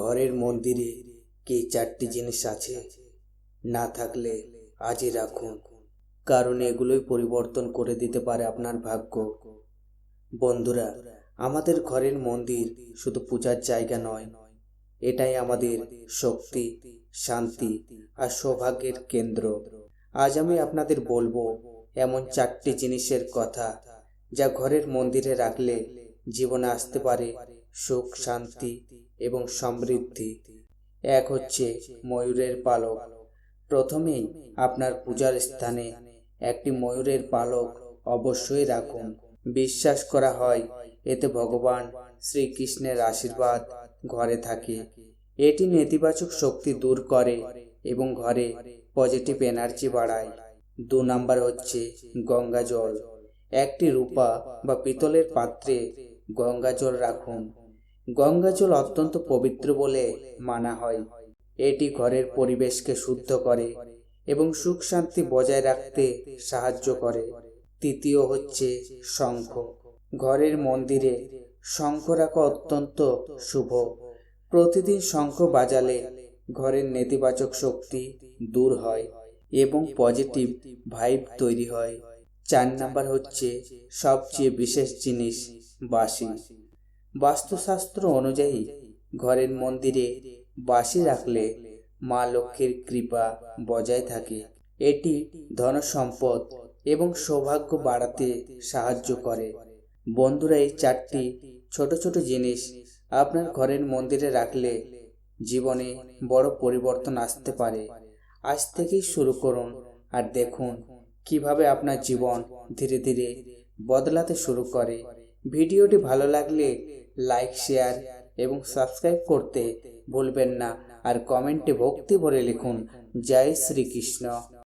ঘরের মন্দিরে কি চারটি জিনিস আছে? না থাকলে আজই রাখুন, কারণ এগুলোই পরিবর্তন করে দিতে পারে আপনার ভাগ্য। বন্ধুরা, আমাদের ঘরের মন্দির শুধু পূজার জায়গা নয়, এটাই আমাদের শক্তি, শান্তি আর সৌভাগ্যের কেন্দ্র। আজ আমি আপনাদের বলবো এমন চারটি জিনিসের কথা, যা ঘরের মন্দিরে রাখলে জীবনে আসতে পারে সুখ, শান্তি এবং সমৃদ্ধি। এক হচ্ছে ময়ূরের পালক। প্রথমেই আপনার পূজার স্থানে একটি ময়ূরের পালক অবশ্যই রাখুন। বিশ্বাস করা হয় এতে ভগবান শ্রীকৃষ্ণের আশীর্বাদ ঘরে থাকে। এটি নেতিবাচক শক্তি দূর করে এবং ঘরে পজিটিভ এনার্জি বাড়ায়। 2 নাম্বার হচ্ছে গঙ্গা জল। একটি রূপা বা পিতলের পাত্রে গঙ্গা জল রাখুন। গঙ্গা জল অত্যন্ত পবিত্র বলে মানা হয়। এটি ঘরের পরিবেশকে শুদ্ধ করে এবং সুখ শান্তি বজায় রাখতে সাহায্য করে। তৃতীয় হচ্ছে শঙ্খ। ঘরের মন্দিরে শঙ্খ রাখা অত্যন্ত শুভ। প্রতিদিন শঙ্খ বাজালে ঘরের নেতিবাচক শক্তি দূর হয় এবং পজিটিভ ভাইব তৈরি হয়। 4 নাম্বার হচ্ছে সবচেয়ে বিশেষ জিনিস, বাঁশি। বাস্তুশাস্ত্র অনুযায়ী ঘরের মন্দিরে বাঁশি রাখলে মা লক্ষ্মীর কৃপা বজায় থাকে। এটি ধন সম্পদ এবং সৌভাগ্য বাড়াতে সাহায্য করে। বন্ধুরা, এই চারটি ছোট ছোট জিনিস আপনার ঘরের মন্দিরে রাখলে জীবনে বড় পরিবর্তন আসতে পারে। আজ থেকেই শুরু করুন আর দেখুন কিভাবে আপনার জীবন ধীরে ধীরে বদলাতে শুরু করে। ভিডিওটি ভালো লাগলে লাইক, শেয়ার এবং সাবস্ক্রাইব করতে ভুলবেন না। আর কমেন্টে ভক্তি ভরে লিখুন, জয় শ্রীকৃষ্ণ।